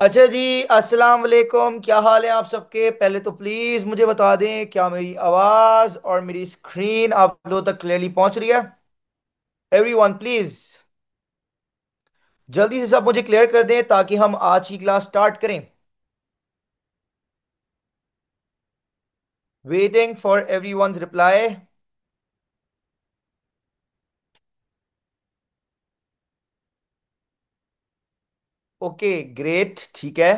अच्छा जी। अस्सलाम वालेकुम, क्या हाल है आप सबके? पहले तो प्लीज मुझे बता दें, क्या मेरी आवाज और मेरी स्क्रीन आप लोगों तक क्लियरली पहुंच रही है? एवरीवन प्लीज जल्दी से सब मुझे क्लियर कर दें ताकि हम आज की क्लास स्टार्ट करें। Waiting for everyone's reply. Okay, great, ठीक है।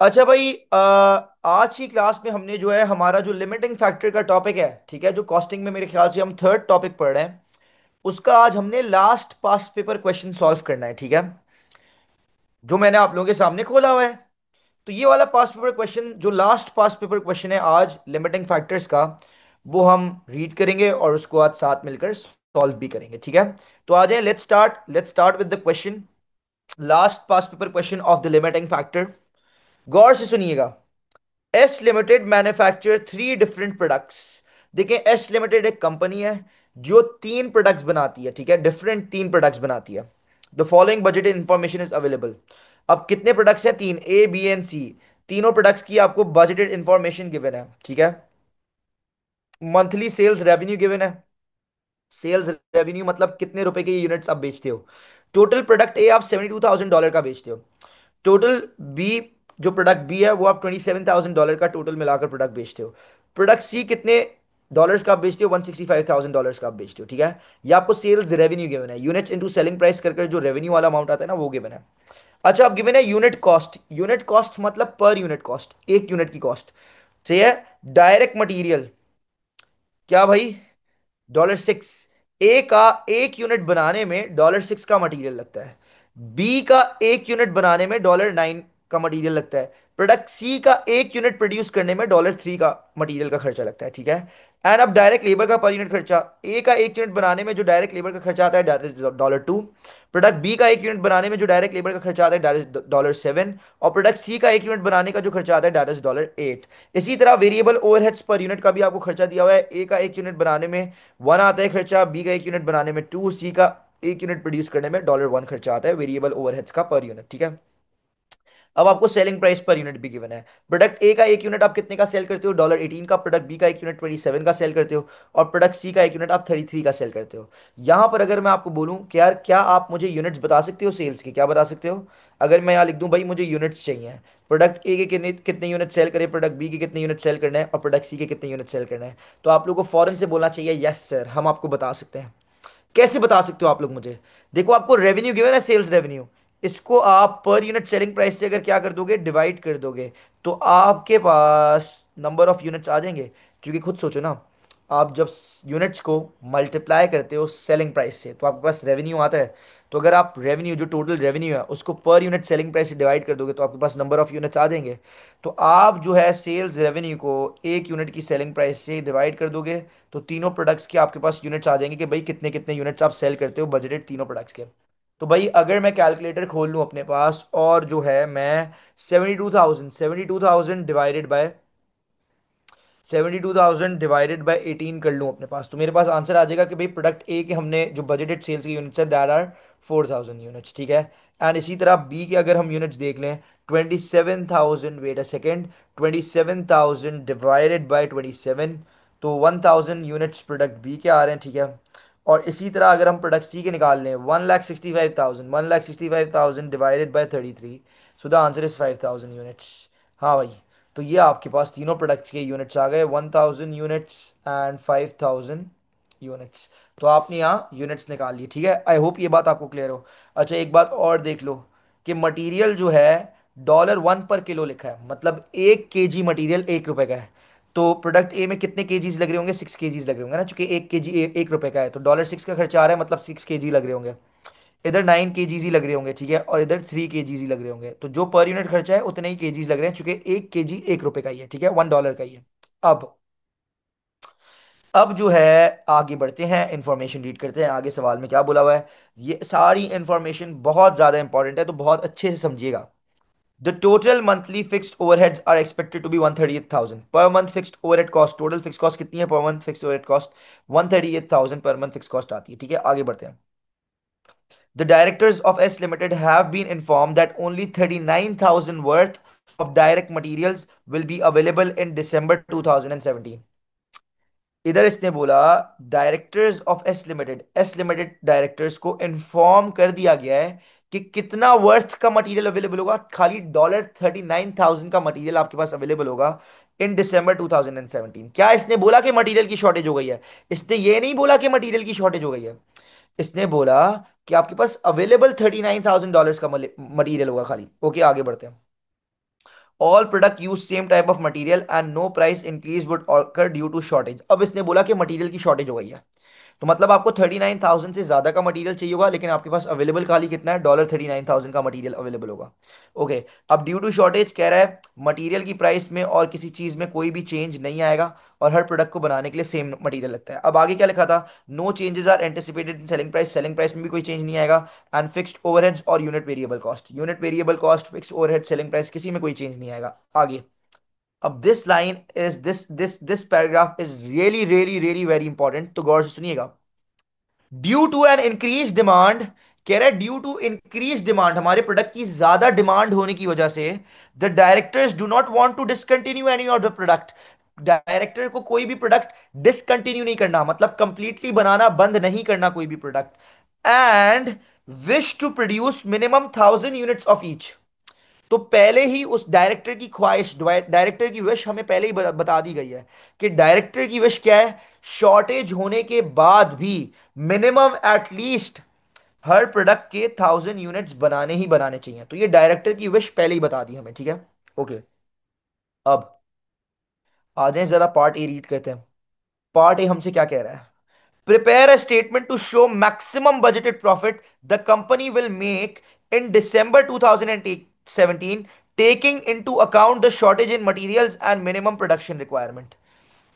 अच्छा भाई, आज की क्लास में हमने जो है हमारा जो लिमिटिंग फैक्टर का टॉपिक है, ठीक है, जो कॉस्टिंग में मेरे ख्याल से हम थर्ड टॉपिक पढ़ रहे हैं, उसका आज हमने last past paper question solve करना है, ठीक है, जो मैंने आप लोगों के सामने खोला हुआ है। तो ये वाला पास्ट पेपर क्वेश्चन, जो लास्ट पास्ट पेपर क्वेश्चन है आज लिमिटिंग फैक्टर्स का, वो हम रीड करेंगे और उसको आज साथ मिलकर सॉल्व भी करेंगे, ठीक है। तो आ जाए, let's start with the question. Last past paper question of the limiting factor. गौर से सुनिएगा। S limited manufacture three different products. देखिए, एस लिमिटेड एक कंपनी है जो तीन प्रोडक्ट्स बनाती है, ठीक है, डिफरेंट तीन प्रोडक्ट्स बनाती है। The following budget information is available. अब कितने प्रोडक्ट्स हैं? तीन, ए बी एंड सी। तीनों प्रोडक्ट्स की आपको बजटेड इंफॉर्मेशन गिवन है, ठीक है। मंथली सेल्स रेवेन्यू गिवन है। सेल्स रेवेन्यू मतलब कितने रुपए के यूनिट्स आप बेचते हो। टोटल प्रोडक्ट ए आप $72,000 का बेचते हो। टोटल बी, जो प्रोडक्ट बी है वो आप $27,000 का टोटल मिलाकर प्रोडक्ट बेचते हो। प्रोडक्ट सी कितने डॉलर्स का आप बेचते हो? $165,000 का आप बेचते हो, ठीक है। ये आपको सेल्स रेवेन्यू गिवन है। यूनिट्स इनटू सेलिंग प्राइस करके जो रेवेन्यू वाला अमाउंट आता है ना, वो गिवन है। अच्छा, अब गिवन है यूनिट कॉस्ट। यूनिट कॉस्ट मतलब पर यूनिट कॉस्ट, एक यूनिट की कॉस्ट। चाहिए। डायरेक्ट मटेरियल, क्या भाई? $6। ए का एक यूनिट बनाने में $6 का मटेरियल लगता है। बी का एक यूनिट बनाने में $9 का मटेरियल लगता है। प्रोडक्ट सी का एक यूनिट प्रोड्यूस करने में $3 का मटेरियल का खर्चा लगता है, ठीक है। एंड अब डायरेक्ट लेबर का पर यूनिट खर्चा। ए का एक यूनिट बनाने में जो डायरेक्ट लेबर का खर्चा आता है $2। प्रोडक्ट बी का एक यूनिट बनाने में जो डायरेक्ट लेबर का खर्चा आता है $7। और प्रोडक्ट सी का एक यूनिट बनाने का जो खर्चा आता है $8। इसी तरह वेरिएबल ओवरहेड्स पर यूनिट का भी आपको खर्चा दिया हुआ है। ए का एक यूनिट बनाने में 1 आता है खर्चा, बी का एक यूनिट बनाने में 2, सी का एक यूनिट प्रोड्यूस करने में $1 खर्चा आता है वेरिएबल ओवरहेड्स का पर यूनिट, ठीक है। अब आपको सेलिंग प्राइस पर यूनिट भी गिवन है। प्रोडक्ट ए का एक यूनिट आप कितने का सेल करते हो? $18 का। प्रोडक्ट बी का एक यूनिट 27 का सेल करते हो। और प्रोडक्ट सी का एक यूनिट आप 33 का सेल करते हो। यहां पर अगर मैं आपको बोलूं कि यार, क्या आप मुझे यूनिट्स बता सकते हो सेल्स के? क्या बता सकते हो? अगर मैं यहाँ लिख दूं भाई मुझे यूनिट्स चाहिए, प्रोडक्ट ए के कितने कितने यूनिट सेल करें, प्रोडक्ट बी के कितने यूनिट सेल करने हैं और प्रोडक्ट सी के कितने यूनिट सेल करने हैं, तो आप लोगों को फौरन से बोलना चाहिए यस सर, हम आपको बता सकते हैं। कैसे बता सकते हो आप लोग मुझे? देखो, आपको रेवेन्यू गिवन है, सेल्स रेवेन्यू। इसको आप पर यूनिट सेलिंग प्राइस से अगर क्या कर दोगे, डिवाइड कर दोगे, तो आपके पास नंबर ऑफ यूनिट्स आ जाएंगे। क्योंकि खुद सोचो ना, आप जब यूनिट्स को मल्टीप्लाई करते हो सेलिंग प्राइस से तो आपके पास रेवेन्यू आता है। तो अगर आप रेवेन्यू, जो टोटल रेवेन्यू है, उसको पर यूनिट सेलिंग प्राइस से डिवाइड कर दोगे तो आपके पास नंबर ऑफ यूनिट्स आ जाएंगे। तो आप जो है सेल्स रेवेन्यू को एक यूनिट की सेलिंग प्राइस से डिवाइड कर दोगे, तो तीनों प्रोडक्ट्स के आपके पास यूनिट्स आ जाएंगे कि भाई कितने कितने यूनिट्स आप सेल करते हो बजटेड तीनों प्रोडक्ट्स के। तो भाई अगर मैं कैलकुलेटर खोल लूँ अपने पास और जो है मैं 72,000 डिवाइडेड बाय 18 कर लूँ अपने पास, तो मेरे पास आंसर आ जाएगा कि भाई प्रोडक्ट ए के हमने जो बजटेड सेल्स के यूनिट्स है दैट आर 4,000 यूनिट्स, ठीक है। एंड इसी तरह बी के अगर हम यूनिट्स देख लें, 27,000, wait a second, 27,000 divided by 27, तो 1,000 यूनिट्स प्रोडक्ट बी के आ रहे हैं, ठीक है। और इसी तरह अगर हम प्रोडक्ट सी के निकाल लें, 1,65,000 divided by 33, so the answer is 5,000 units. हाँ भाई, तो ये आपके पास तीनों प्रोडक्ट्स के यूनिट्स आ गए, 1,000 यूनिट्स एंड 5,000 यूनिट्स। तो आपने यहाँ यूनिट्स निकाल लिए, ठीक है। आई होप ये बात आपको क्लियर हो। अच्छा, एक बात और देख लो कि मटेरियल जो है $1 पर किलो लिखा है, मतलब 1 kg मटेरियल ₹1 का है। तो प्रोडक्ट ए में कितने केजीज लग रहे होंगे? 6 केजीज लग रहे होंगे ना, चूंकि 1 kg ₹1 का है, तो $6 का खर्चा आ रहा है, मतलब 6 kg लग रहे होंगे। इधर 9 kgs ही लग रहे होंगे, ठीक है, और इधर 3 kgs ही लग रहे होंगे। तो जो पर यूनिट खर्चा है उतने ही केजीज लग रहे हैं, चूंकि 1 kg ₹1 का ही है, ठीक है, $1 का ही है। अब अब जो है आगे बढ़ते हैं, इंफॉर्मेशन रीड करते हैं। आगे सवाल में क्या बोला हुआ है, ये सारी इंफॉर्मेशन बहुत ज्यादा इंपॉर्टेंट है, तो बहुत अच्छे से समझिएगा। The total monthly fixed overheads are expected to be 138,000 per month. Fixed overhead cost, total fix cost कितनी है पर month? Fixed overhead cost 138,000 per month fix cost आती है, ठीक है। आगे बढ़ते हैं। The directors of S Limited have been informed that only 39,000 worth of direct materials will be available in December 2017. इधर इसने बोला directors of S limited directors को इन्फॉर्म कर दिया गया है कि कितना वर्थ का मटेरियल अवेलेबल होगा, खाली $39,000 का मटेरियल आपके पास अवेलेबल होगा इन दिसंबर 2017। क्या इसने बोला कि मटेरियल की शॉर्टेज हो गई है? इसने ये नहीं बोला कि मटेरियल की शॉर्टेज हो गई है। इसने बोला कि आपके पास अवेलेबल $39,000 का मटेरियल होगा खाली। ओके, आगे बढ़ते हैं। All product use same type of material and no price increase would occur due to shortage. अब इसने बोला कि मटेरियल की शॉर्टेज हो गई है, तो मतलब आपको 39,000 से ज्यादा का मटेरियल चाहिए होगा, लेकिन आपके पास अवेलेबल खाली कितना है? $39,000 का मटेरियल अवेलेबल होगा। ओके, अब ड्यू टू शॉर्टेज कह रहा है मटेरियल की प्राइस में और किसी चीज में कोई भी चेंज नहीं आएगा, और हर प्रोडक्ट को बनाने के लिए सेम मटेरियल लगता है। अब आगे क्या लिखा था? No changes are anticipated in selling price में भी कोई चेंज नहीं आएगा। एंड फिक्स्ड ओवरहेड्स और unit variable cost, fixed overhead, selling price, किसी में कोई चेंज नहीं आएगा। आगे, अब this line is this paragraph is really really really very important, तो गौर से सुनिएगा। Due to an increase demand, कह रहा है ड्यू टू इंक्रीज डिमांड, हमारे प्रोडक्ट की ज्यादा डिमांड होने की वजह से the directors do not want to discontinue any of the product. Director को कोई भी प्रोडक्ट डिसकंटिन्यू नहीं करना, मतलब कंप्लीटली बनाना बंद नहीं करना कोई भी product. And wish to produce minimum 1,000 units of each. तो पहले ही उस डायरेक्टर की ख्वाहिश, डायरेक्टर की विश हमें पहले ही बता दी गई है कि डायरेक्टर की विश क्या है? शॉर्टेज होने के बाद भी मिनिमम एटलीस्ट हर प्रोडक्ट के 1,000 यूनिट्स बनाने ही बनाने चाहिए। तो ये डायरेक्टर की विश पहले ही बता दी हमें, ठीक है। ओके, अब आ जाए जरा पार्ट ए रीड करते हैं। पार्ट ए हमसे क्या कह रहा है? Prepare a statement to show maximum budgeted profit the company will make in December 2017, taking into account the shortage in materials and minimum production requirement.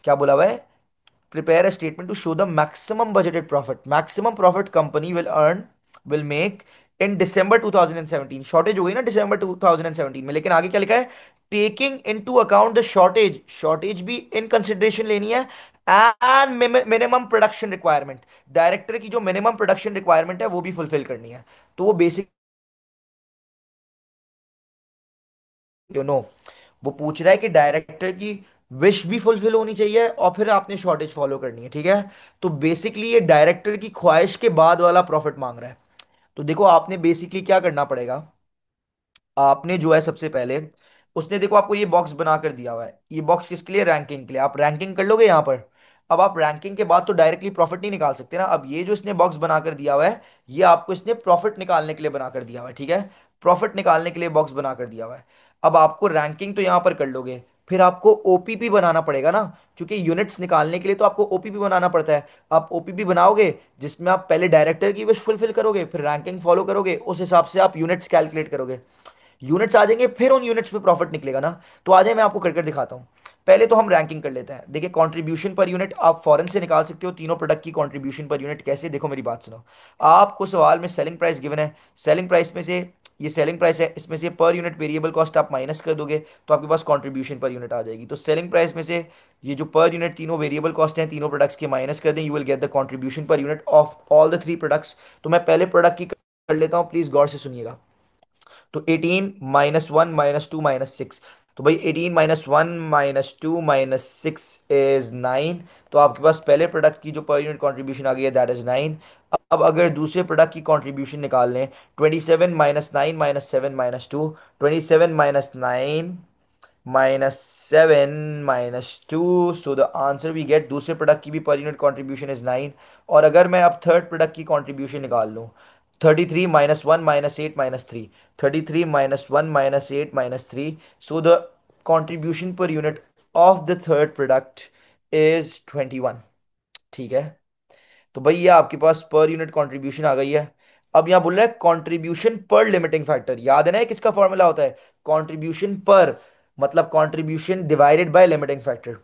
क्या बोला हुआ है? Prepare a statement to show the maximum budgeted profit. Maximum profit company will make in December 2017. Shortage हो गई ना दिसंबर 2017 में, लेकिन आगे क्या लिखा है? Taking into account the shortage, shortage भी इन कंसिडरेशन लेनी है। And minimum production requirement, director की जो मिनिमम प्रोडक्शन रिक्वायरमेंट है वो भी फुलफिल करनी है। तो वो बेसिक नो, वो पूछ रहा है कि डायरेक्टर की विश भी फुलफिल होनी चाहिए और फिर आपने शॉर्टेज फॉलो करनी है, ठीक है। तो बेसिकली ये डायरेक्टर की ख्वाहिश के बाद वाला प्रॉफिट मांग रहा है। तो देखो, आपने बेसिकली क्या करना पड़ेगा? आपने जो है सबसे पहले, उसने देखो आपको ये बॉक्स बना कर दिया हुआ है, ये बॉक्स किसके लिए? रैंकिंग के लिए। आप रैंकिंग कर लोगे यहाँ पर। अब आप रैंकिंग के बाद तो डायरेक्टली प्रॉफिट नहीं निकाल सकते ना। अब ये जो इसने बॉक्स बना कर दिया हुआ है, ये आपको इसने प्रॉफिट निकालने के लिए बना कर दिया हुआ है, ठीक है। प्रॉफिट निकालने के लिए बॉक्स बना कर दिया हुआ है। अब आपको रैंकिंग तो यहाँ पर कर लोगे, फिर आपको ओपीपी बनाना पड़ेगा ना, क्योंकि यूनिट्स निकालने के लिए तो आपको ओपीपी बनाना पड़ता है। आप ओपीपी बनाओगे जिसमें आप पहले डायरेक्टर की विश फुलफिल करोगे, फिर रैंकिंग फॉलो करोगे, उस हिसाब से आप यूनिट्स कैलकुलेट करोगे। यूनिट्स आ जाएंगे, फिर उन यूनिट्स पे प्रॉफिट निकलेगा ना। तो आ जाए, मैं आपको कर दिखाता हूँ। पहले तो हम रैंकिंग कर लेते हैं। देखिए, कंट्रीब्यूशन पर यूनिट आप फॉरेन से निकाल सकते हो तीनों प्रोडक्ट की कंट्रीब्यूशन पर यूनिट। कैसे? देखो मेरी बात सुनो। आपको सवाल में सेलिंग प्राइस गिवन है, सेलिंग प्राइस में से, ये सेलिंग प्राइस है, इसमें से पर यूनिट वेरिएबल कॉस्ट आप माइनस कर दोगे तो आपके पास कंट्रीब्यूशन पर यूनिट आ जाएगी। तो सेलिंग प्राइस में से ये जो पर यूनिट तीनों वेरिएबल कॉस्ट हैं तीनों प्रोडक्ट्स के माइनस कर दें, you will get the contribution per unit of all the three products. तो मैं पहले प्रोडक्ट की कर लेता हूँ, प्लीज गौर से सुनिएगा। तो 18 -1 -2 -6, तो भाई 18 -1 -2 -6 इज 9। तो आपके पास पहले प्रोडक्ट की जो पर यूनिट कॉन्ट्रीब्यूशन आ गई है, दैट इज 9। अब अगर दूसरे प्रोडक्ट की कॉन्ट्रीब्यूशन निकाल लें, 27 -9 -7 -2, 27 -9 -7 -2, so the answer we get, दूसरे प्रोडक्ट की भी पर यूनिट कॉन्ट्रीब्यूशन इज 9। और अगर मैं अब थर्ड प्रोडक्ट की कॉन्ट्रीब्यूशन निकाल लूँ, 33 -1 -8 -3, 33 -1 -8 -3, so the contribution per unit of the third product is 21, ठीक है। तो भाई ये आपके पास पर यूनिट कंट्रीब्यूशन आ गई है। अब यहाँ बोल रहा है कंट्रीब्यूशन पर लिमिटिंग फैक्टर, याद है ना ये किसका फॉर्मूला होता है? कंट्रीब्यूशन पर, मतलब contribution divided by limiting factor.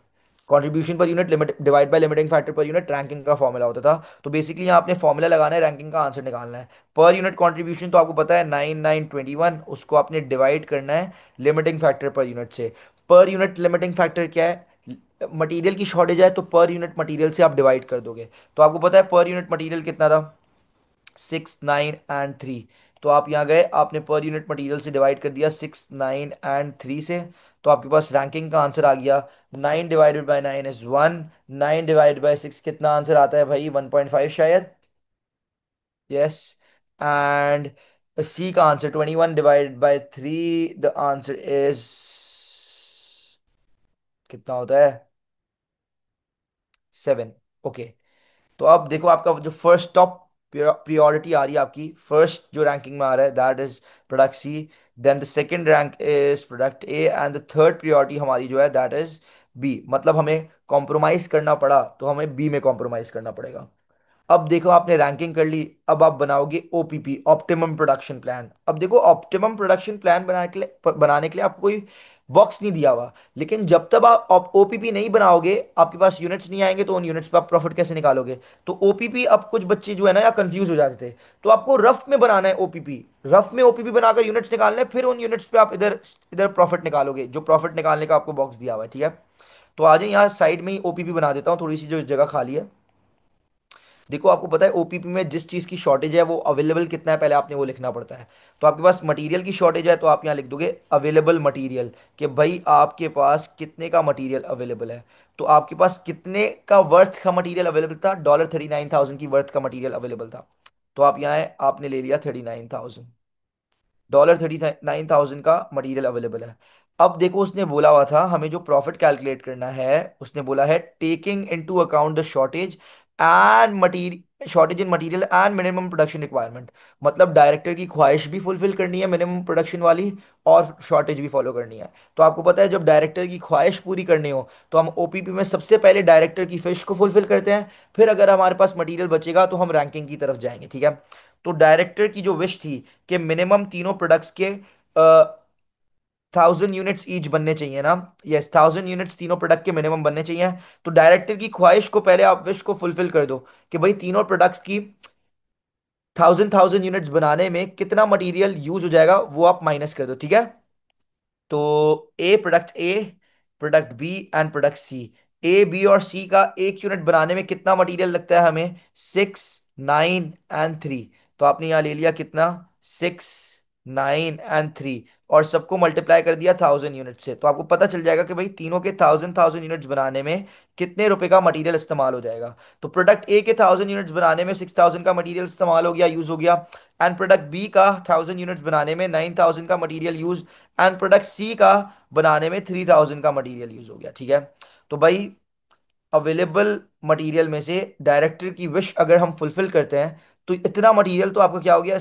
Contribution per unit limit divide by limiting factor per unit ranking का फॉर्मूला होता था। तो बेसिकली यहाँ आपने फॉर्मूला लगाना है, रैंकिंग का आंसर निकालना है। पर यूनिट कंट्रीब्यूशन तो आपको पता है 9921, उसको आपने डिवाइड करना है लिमिटिंग फैक्टर पर यूनिट से। पर यूनिट लिमिटिंग फैक्टर क्या है? मटेरियल की शॉर्टेज है तो पर यूनिट मटेरियल से आप डिवाइड कर दोगे। तो आपको पता है पर यूनिट मटेरियल कितना था? 6, 9 एंड 3। तो आप यहाँ गए, आपने पर यूनिट मटेरियल से डिवाइड कर दिया 6, 9 एंड 3 से। तो आपके पास रैंकिंग का आंसर आ गया। 9 divided by 9 is 1। 9 divided by 6 कितना आंसर आता है भाई? 1.5 यस। एंड सी का answer 21 divided by 3, the answer is कितना होता है? 7। ओके। तो अब देखो आपका जो फर्स्ट टॉप प्रियोरिटी आ रही है, आपकी फर्स्ट जो रैंकिंग में आ रहा है that is product C. Then the second rank is product A and the third priority हमारी जो है दैट इज बी। मतलब हमें कॉम्प्रोमाइज करना पड़ा तो हमें बी में कॉम्प्रोमाइज करना पड़ेगा। अब देखो आपने रैंकिंग कर ली, अब आप बनाओगे ओपीपी, ऑप्टिमम प्रोडक्शन प्लान। अब देखो ऑप्टिमम प्रोडक्शन प्लान बनाने के लिए आपको कोई बॉक्स नहीं दिया हुआ। लेकिन जब तक आप ओपीपी नहीं बनाओगे, आपके पास यूनिट्स नहीं आएंगे, तो उन यूनिट्स पे आप प्रॉफिट कैसे निकालोगे? तो ओपीपी, अब कुछ बच्चे जो है ना या कंफ्यूज हो जाते थे, तो आपको रफ में बनाना है ओपीपी। रफ में ओपीपी बनाकर यूनिट्स निकालने हैं, फिर उन यूनिट्स पे आप इधर इधर प्रॉफिट निकालोगे, जो प्रॉफिट निकालने का आपको बॉक्स दिया हुआ है। ठीक है, तो आ जाए यहाँ साइड में ही ओपीपी बना देता हूँ, थोड़ी सी जो जगह खाली है। देखो आपको पता है ओपीपी में जिस चीज़ की शॉर्टेज है वो अवेलेबल कितना है, पहले आपने वो लिखना पड़ता है। तो आपके पास मटेरियल की शॉर्टेज है, तो आप यहाँ लिख दोगे अवेलेबल मटेरियल, कि भाई आपके पास कितने का मटेरियल अवेलेबल है। तो आपके पास कितने का वर्थ का मटेरियल अवेलेबल था? $39,000 की वर्थ का मटेरियल अवेलेबल था। तो आप यहाँ है, आपने ले लिया $39,000 का मटेरियल अवेलेबल है। अब देखो उसने बोला हुआ था हमें जो प्रॉफिट कैलकुलेट करना है, उसने बोला है taking into account the shortage in material and minimum production requirement. मतलब डायरेक्टर की ख्वाहिश भी फुलफिल करनी है मिनिमम प्रोडक्शन वाली, और शॉर्टेज भी फॉलो करनी है। तो आपको पता है जब डायरेक्टर की ख्वाहिश पूरी करनी हो तो हम ओपीपी में सबसे पहले डायरेक्टर की फिश को फुलफिल करते हैं, फिर अगर हमारे पास मटेरियल बचेगा तो हम रैंकिंग की तरफ जाएंगे। ठीक है, तो डायरेक्टर की जो विश थी कि मिनिमम तीनों प्रोडक्ट्स के 1,000 यूनिट्स ईच बनने चाहिए ना। यस, 1,000 यूनिट्स तीनों प्रोडक्ट के मिनिमम बनने चाहिए। तो डायरेक्टर की ख्वाहिश को पहले आप विश को फुलफिल कर दो कि भाई तीनों प्रोडक्ट्स की 1,000 यूनिट्स बनाने में कितना मटेरियल यूज हो जाएगा, वो आप माइनस कर दो। ठीक है, तो A, product B and product C. A, B और सी का एक यूनिट बनाने में कितना मटेरियल लगता है हमें? 6, 9 एंड 3। तो आपने यहाँ ले लिया कितना? 6, 9 एंड 3, और सबको मल्टीप्लाई कर दिया 1,000 यूनिट से। तो आपको पता चल जाएगा कि भाई तीनों के 1,000 यूनिट्स बनाने में कितने रुपए का मटेरियल इस्तेमाल हो जाएगा। तो प्रोडक्ट ए के 1,000 यूनिट्स बनाने में 6,000 का मटेरियल इस्तेमाल हो गया, यूज हो गया। एंड प्रोडक्ट बी का 1,000 यूनिट्स बनाने में 9,000 का material use, and product C का बनाने में 3,000 का मटेरियल यूज हो गया। ठीक है, तो भाई अवेलेबल मटेरियल में से डायरेक्टर की विश अगर हम फुलफिल करते हैं तो इतना मटेरियल तो आपका क्या हो गया?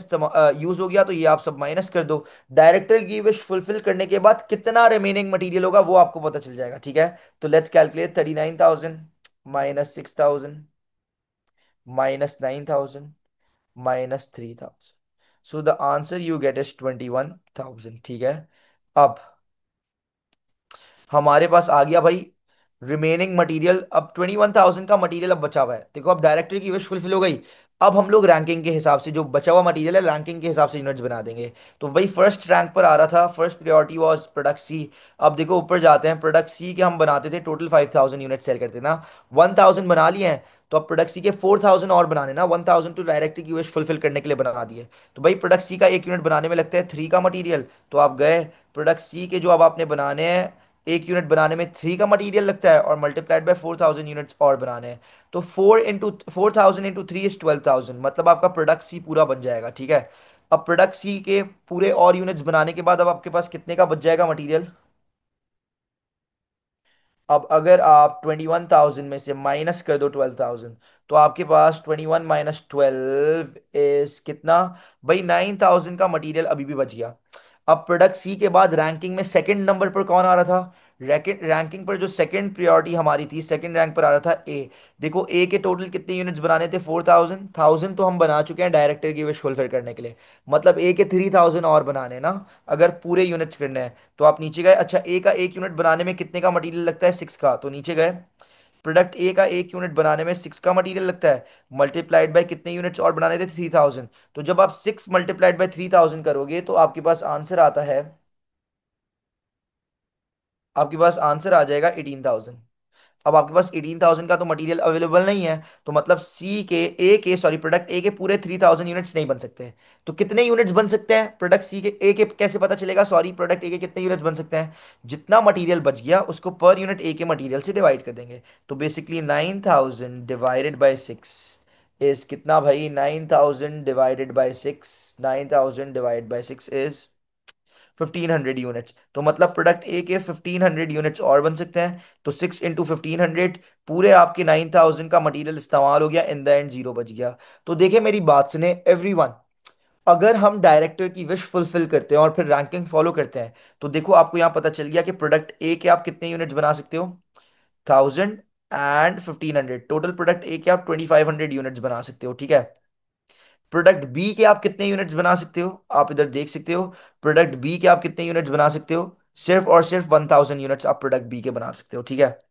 यूज हो गया। तो ये आप सब माइनस कर दो। डायरेक्टर की विश फुलफिल करने के बाद कितना रिमेनिंग मटेरियल होगा वो आपको पता चल जाएगा। ठीक है, तो let's calculate. 39,000 -6,000 -9,000 -3,000। So the answer you get is 21,000। ठीक है, अब हमारे पास आ गया भाई रिमेनिंग मटेरियल। अब 21,000 का मटेरियल अब बचा हुआ है। देखो अब डायरेक्टर की विश फुलफिल हो गई। अब हम लोग रैंकिंग के हिसाब से जो बचा हुआ मटेरियल है रैंकिंग के हिसाब से यूनिट्स बना देंगे। तो भाई फर्स्ट रैंक पर आ रहा था, first priority was product C. अब देखो ऊपर जाते हैं, प्रोडक्ट सी के हम बनाते थे टोटल 5,000 यूनिट सेल करते ना। 1,000 बना लिए हैं, तो अब प्रोडक्ट सी के 4,000 और बनाने ना। 1,000 तो डायरेक्टर की विश फुलफिल करने के लिए बना दिए। तो भाई प्रोडक्ट सी का एक यूनिट बनाने में लगता है 3 का मटीरियल। तो आप गए प्रोडक्ट सी के जो अब आपने बनाने हैं, एक यूनिट बनाने में 3 का मटेरियल लगता है, और मल्टीप्लाइड बाय 4,000 यूनिट्स और बनाने हैं। तो 4,000 × 3 इज 12,000, मतलब आपका प्रोडक्ट सी पूरा बन जाएगा। ठीक है, अब प्रोडक्ट सी के पूरे और यूनिट्स बनाने के बाद अब आपके पास कितने का बच जाएगा मटेरियल? अब अगर आप 21,000 में से माइनस कर दो 12,000, तो आपके पास 21 - 12 इज कितना? भाई 9,000 का मटेरियल अभी भी बच गया। अब प्रोडक्ट सी के बाद रैंकिंग में सेकंड नंबर पर कौन आ रहा था? रैंकिंग पर जो सेकंड प्रायोरिटी हमारी थी, सेकंड रैंक पर आ रहा था ए। देखो ए के टोटल कितने यूनिट्स बनाने थे? 4,000। 1,000 तो हम बना चुके हैं डायरेक्टर की विश फुलफिल करने के लिए। मतलब ए के 3,000 और बनाने ना, अगर पूरे यूनिट्स करने हैं। तो आप नीचे गए, अच्छा ए का एक यूनिट बनाने में कितने का मटेरियल लगता है? 6 का। तो नीचे गए, प्रोडक्ट ए का एक यूनिट बनाने में 6 का मटेरियल लगता है, मल्टीप्लाइड बाय कितने यूनिट्स और बनाने थे? 3,000। तो जब आप 6 × 3,000 करोगे तो आपके पास आंसर आता है, आपके पास आंसर आ जाएगा 18,000। अब आपके पास 18,000 का तो मटेरियल अवेलेबल नहीं है, तो मतलब सी के ए के सॉरी प्रोडक्ट ए के पूरे 3,000 यूनिट्स नहीं बन सकते हैं। तो कितने यूनिट्स बन सकते हैं प्रोडक्ट सी के ए के, कैसे पता चलेगा, सॉरी प्रोडक्ट ए के कितने यूनिट्स बन सकते हैं? जितना मटेरियल बच गया उसको पर यूनिट ए के मटेरियल से डिवाइड कर देंगे। तो basically 9,000 divided by six is कितना भाई? 9,000 divided by six, 9,000 divide by six is 1,500 units. तो मतलब प्रोडक्ट ए के 1,500 यूनिट्स और बन सकते हैं। तो 6 इंटू 1,500, पूरे आपके 9,000 का मटेरियल इस्तेमाल हो गया, इन द एंड जीरो बच गया। तो देखिए मेरी बात सुने एवरीवन, अगर हम डायरेक्टर की विश फुलफिल करते हैं और फिर रैंकिंग फॉलो करते हैं, तो देखो आपको यहाँ पता चल गया कि प्रोडक्ट ए के आप कितने यूनिट्स बना सकते हो? 1,000 एंड 1,500, टोटल प्रोडक्ट ए के आप 2,500 यूनिट्स बना सकते हो, ठीक है। प्रोडक्ट बी के आप कितने यूनिट्स बना सकते हो? आप इधर देख सकते हो, प्रोडक्ट बी के आप कितने यूनिट्स बना सकते हो? सिर्फ और सिर्फ 1,000 यूनिट्स आप प्रोडक्ट बी के बना सकते हो, ठीक है।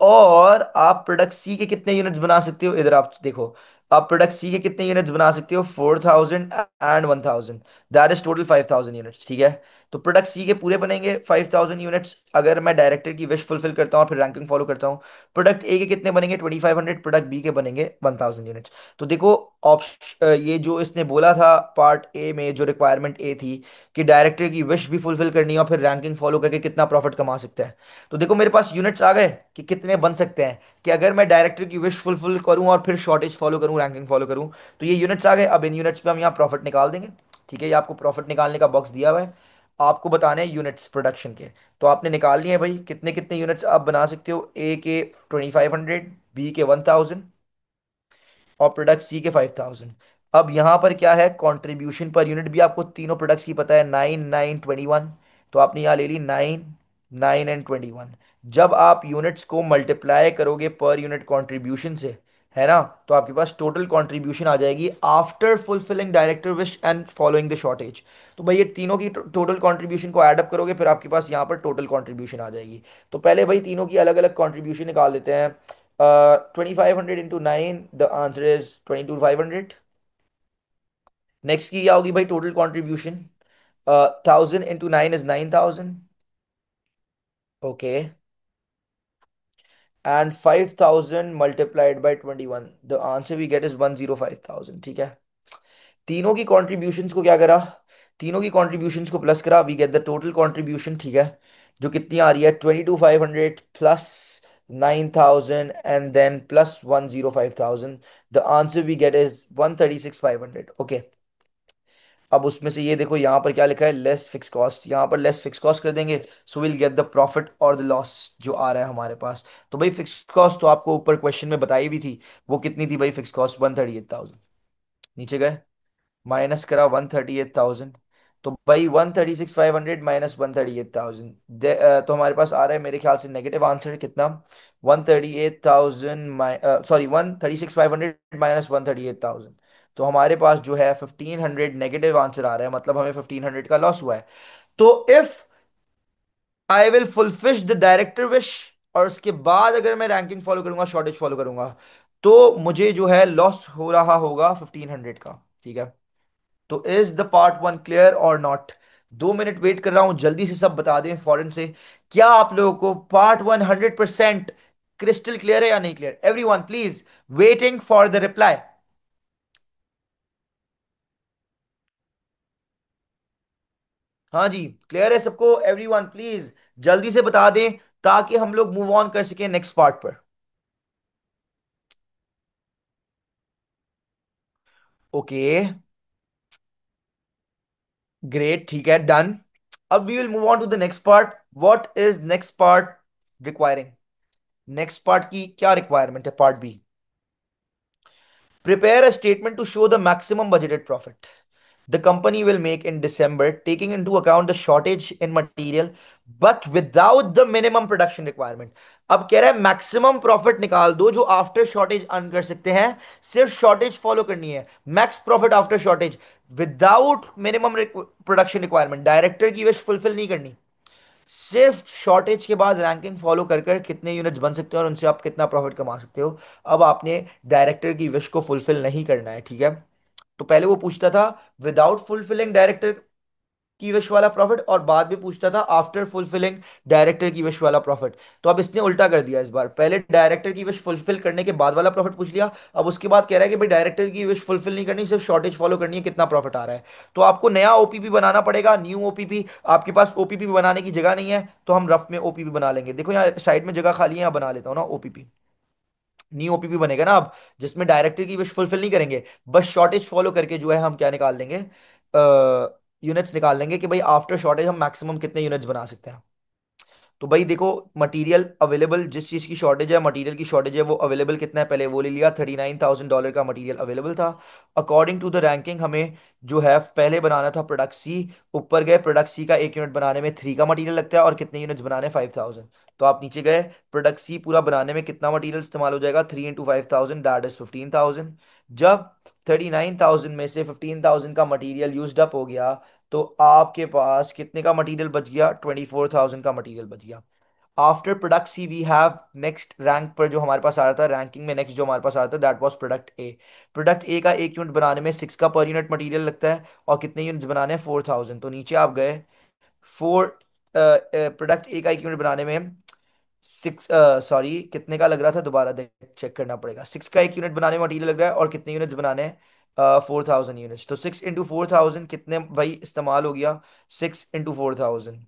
और आप प्रोडक्ट सी के कितने यूनिट्स बना सकते हो? इधर आप देखो, आप प्रोडक्ट सी के कितने यूनिट्स बना सकते हो? 4,000 and 1,000, that is total 5,000 units, ठीक है। तो प्रोडक्ट सी के पूरे बनेंगे 5,000 यूनिट्स, अगर मैं डायरेक्टर की विश फुलफिल करता हूँ और फिर रैंकिंग फॉलो करता हूँ। प्रोडक्ट ए के कितने बनेंगे? 2,500, प्रोडक्ट बी के बनेंगे 1,000 यूनिट्स। तो देखो ऑप्शन, ये जो इसने बोला था पार्ट ए में, जो रिक्वायरमेंट ए थी कि डायरेक्टर की विश भी फुलफिल करनी है और फिर रैंकिंग फॉलो करके कितना प्रॉफिट कमा सकता है, तो देखो मेरे पास यूनिट्स आ गए कि कितने बन सकते हैं। कि अगर मैं डायरेक्टर की विश फुलफिल करूं और फिर शॉर्टेज फॉलो करूं, रैंकिंग फॉलो करूं, तो ये यूनिट्स आ गए। अब इन यूनिट्स पे हम यहाँ प्रॉफिट निकाल देंगे, ठीक है। ये आपको प्रॉफिट निकालने का बॉक्स दिया हुआ है, आपको बताने हैं यूनिट्स प्रोडक्शन के। तो आपने निकाल लिए हैं भाई, कितने कितने यूनिट्स आप बना सकते हो? ए के 2,500, बी के 1,000 और प्रोडक्ट सी के 5,000। अब यहाँ पर क्या है, कंट्रीब्यूशन पर यूनिट भी आपको तीनों प्रोडक्ट्स की पता है, 9, 9, 21। तो आपने यहाँ ले ली 9, 9 एंड 21। जब आप यूनिट्स को मल्टीप्लाई करोगे पर यूनिट कंट्रीब्यूशन से, है ना, तो आपके पास टोटल कंट्रीब्यूशन आ जाएगी after fulfilling director wish and following the shortage. तो भाई ये तीनों की टोटल कंट्रीब्यूशन को ऐड अप करोगे, फिर आपके पास यहाँ पर टोटल कंट्रीब्यूशन आ जाएगी। तो पहले भाई तीनों की अलग अलग कंट्रीब्यूशन निकाल देते हैं। 2,500 into 9, the answer is 22,500। Next की क्या होगी भाई total contribution? 1,000 into 9 is 9,000। Okay, and 5,000 multiplied by 21, the answer we get is 105,000, ठीक है। तीनों की कॉन्ट्रीब्यूशंस को क्या करा, तीनों की कॉन्ट्रीब्यूशंस को प्लस करा, we get the total contribution, ठीक है। जो कितनी आ रही है? 22,500 plus 9,000 and then plus 105,000, the answer we get is 136,500, okay. अब उसमें से ये देखो यहाँ पर क्या लिखा है, लेस फिक्स कॉस्ट, यहाँ पर लेस फिक्स कॉस्ट कर देंगे, so will get the profit और द लॉस जो आ रहा है हमारे पास। तो भाई फिक्स कॉस्ट तो आपको ऊपर क्वेश्चन में बताई भी थी, वो कितनी थी भाई? Fix cost 138,000। नीचे गए, माइनस करा 138,000, तो भाई 136,500 माइनस 138,000, तो हमारे पास आ रहा है मेरे ख्याल से नेगेटिव आंसर कितना? 138,000, सॉरी 136,500 माइनस 138,000। तो हमारे पास जो है 1,500 नेगेटिव आंसर आ रहा है, मतलब हमें 1,500 का लॉस हुआ है। तो if I will fulfil the director wish, और उसके बाद अगर मैं रैंकिंग फॉलो करूंगा, शॉर्टेज फॉलो करूंगा, तो मुझे जो है लॉस हो रहा होगा 1,500 का, ठीक है। तो is the part one clear और नॉट? 2 मिनट वेट कर रहा हूं, जल्दी से सब बता दें फॉरन से। क्या आप लोगों को पार्ट वन 100% क्रिस्टल क्लियर है या नहीं clear? Every one please, waiting for the reply. हाँ जी, क्लियर है सबको? एवरी वन प्लीज जल्दी से बता दें, ताकि हम लोग मूव ऑन कर सकें नेक्स्ट पार्ट पर। ओके, ग्रेट, ठीक है, डन। अब we will move on to the next part. What is next part requiring? Next part की क्या रिक्वायरमेंट है? Part B, prepare a statement to show the maximum budgeted profit the company will make in December, taking into account the shortage in material, but without the minimum production requirement। अब कह रहा है maximum profit निकाल दो जो after shortage earn कर सकते हैं, सिर्फ शॉर्टेज फॉलो करनी है, max profit after shortage, without minimum production requirement, director की विश फुलफिल नहीं करनी, सिर्फ शॉर्टेज के बाद रैंकिंग फॉलो कर कर कितने यूनिट्स बन सकते हैं और उनसे आप कितना प्रॉफिट कमा सकते हो। अब आपने डायरेक्टर की विश को फुलफिल नहीं करना है, ठीक है। तो पहले वो पूछता था विदाउट फुलफिलिंग डायरेक्टर, की विश वाला प्रॉफिट, और बाद में पूछता था आफ्टर फुलफिलिंग डायरेक्टर की विश वाला प्रॉफिट। तो अब इसने उल्टा कर दिया, इस बार पहले डायरेक्टर की विश फुलफिल करने के बाद वाला प्रॉफिट पूछ लिया, अब उसके बाद कह रहा है कि भाई डायरेक्टर की विश फुलफिल नहीं करनी, सिर्फ शॉर्टेज फॉलो करनी है, कितना प्रॉफिट आ रहा है। तो आपको नया ओपीपी बनाना पड़ेगा, न्यू ओपीपी। आपके पास ओपीपी बनाने की जगह नहीं है, तो हम रफ में ओपीपी बना लेंगे। देखो यहाँ साइड में जगह खाली है, यहाँ बना लेता हूँ ना ओपीपी। न्यू ओपीपी बनेगा ना अब, जिसमें डायरेक्टर की विश फुलफिल नहीं करेंगे, बस शॉर्टेज फॉलो करके जो है हम क्या निकाल लेंगे, यूनिट्स निकाल लेंगे कि भाई आफ्टर शॉर्टेज हम मैक्सिमम कितने यूनिट्स बना सकते हैं। तो भाई देखो, मटेरियल अवेलेबल, जिस चीज़ की शॉर्टेज है, मटेरियल की शॉर्टेज है, वो अवेलेबल कितना है पहले वो ले लिया। $39,000 का मटेरियल अवेलेबल था। अकॉर्डिंग टू द रैंकिंग हमें जो है पहले बनाना था प्रोडक्ट सी। ऊपर गए, प्रोडक्ट सी का एक यूनिट बनाने में 3 का मटेरियल लगता है, और कितने यूनिट्स बनाने 5,000। तो आप नीचे गए, प्रोडक्ट सी पूरा बनाने में कितना मटेरियल इस्तेमाल हो जाएगा, 3 × 5,000, दैट इज 15,000। जब 39,000 में से 15,000 का मटेरियल यूज्ड अप हो गया, तो आपके पास कितने का मटेरियल बच गया, 24,000 का मटेरियल बच गया। After product C we have next rank पर जो हमारे पास आ रहा था, रैंकिंग में नेक्स्ट जो हमारे पास आ रहा था, that was product A. Product ए का एक यूनिट बनाने में 6 का पर यूनिट मटेरियल लगता है, और कितने यूनिट्स बनाने हैं, 4,000। तो नीचे आप गए, फोर, प्रोडक्ट ए का एक यूनिट बनाने में 6, सॉरी कितने का लग रहा था, दोबारा चेक करना पड़ेगा। 6 का एक यूनिट बनाने में मटेरियल लग रहा है, और कितने यूनिट्स बनाने हैं, 4,000 यूनिट्स। तो 6 × 4,000 कितने भाई इस्तेमाल हो गया, 6 × 4,000।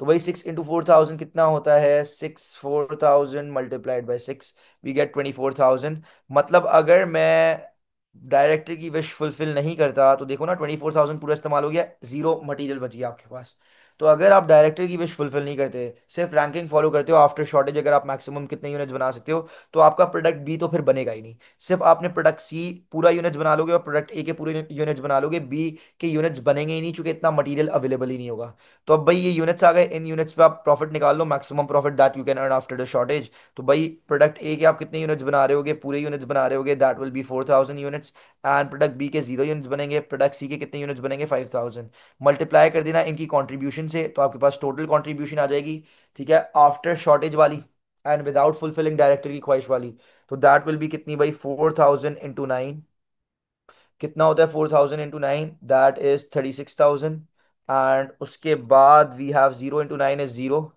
तो भाई 6 × 4,000 कितना होता है, 4,000 × 6 वी गेट 24,000। मतलब अगर मैं डायरेक्टर की विश फुलफिल नहीं करता, तो देखो ना 24,000 पूरा इस्तेमाल हो गया, जीरो मटेरियल बच गया आपके पास। तो अगर आप डायरेक्टर की विश फुलफिल नहीं करते, सिर्फ रैंकिंग फॉलो करते हो, आफ्टर शॉर्टेज अगर आप मैक्सिमम कितने यूनिट्स बना सकते हो, तो आपका प्रोडक्ट बी तो फिर बनेगा ही नहीं। सिर्फ आपने प्रोडक्ट सी पूरा यूनिट्स बना लोगे, और प्रोडक्ट ए के पूरे यूनिट्स बना लोगे, बी के यूनिट्स बनेंगे ही नहीं, चूंकि इतना मटेरियल अवेलेबल ही नहीं होगा। तो अब भाई ये यूनिट्स आ गए, इन यूनिट्स पे आप प्रॉफिट निकाल लो, maximum profit that you can earn after the shortage. तो भाई प्रोडक्ट ए के आप कितने यूनिट्स बना रहे होगे, पूरे यूनिट्स बना रहे होगे, that will be 4,000 units. And product B के जीरो यूनिट्स बनेंगे, प्रोडक्ट सी के कितने यूनिट्स बनेंगे, 5,000। मल्टीप्लाई कर देना इनकी कॉन्ट्रीब्यूशन से, तो आपके पास टोटल कॉन्ट्रीब्यूशन आ जाएगी, ठीक है, आफ्टर शॉर्टेज वाली एंड विदाउट फुलफिलिंग डायरेक्टर की ख्वाहिश वाली। तो दैट विल बी कितनी भाई, 4,000 × 9। कितना होता है 4,000 × 9, दैट इज 36,000। एंड उसके बाद we have 0 × 9 is 0,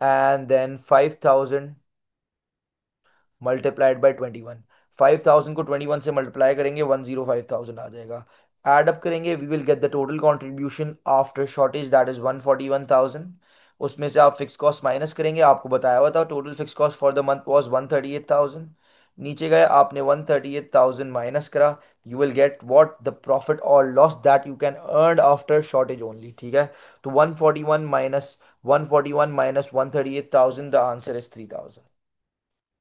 and then 5,000 multiplied by 21। 5,000 को 21 से मल्टीप्लाई करेंगे, 105,000 आ जाएगा। एड अप करेंगे, we will get the total contribution after shortage, that is 141,000। उसमें से आप फिक्स कॉस्ट माइनस करेंगे, आपको बताया हुआ था total fix cost for the month was 138,000। नीचे गए, आपने 138,000 माइनस करा, you will get what the profit और loss that you can earn after shortage only, ठीक है। तो 141 माइनस 138,000, द आंसर इज 3,000।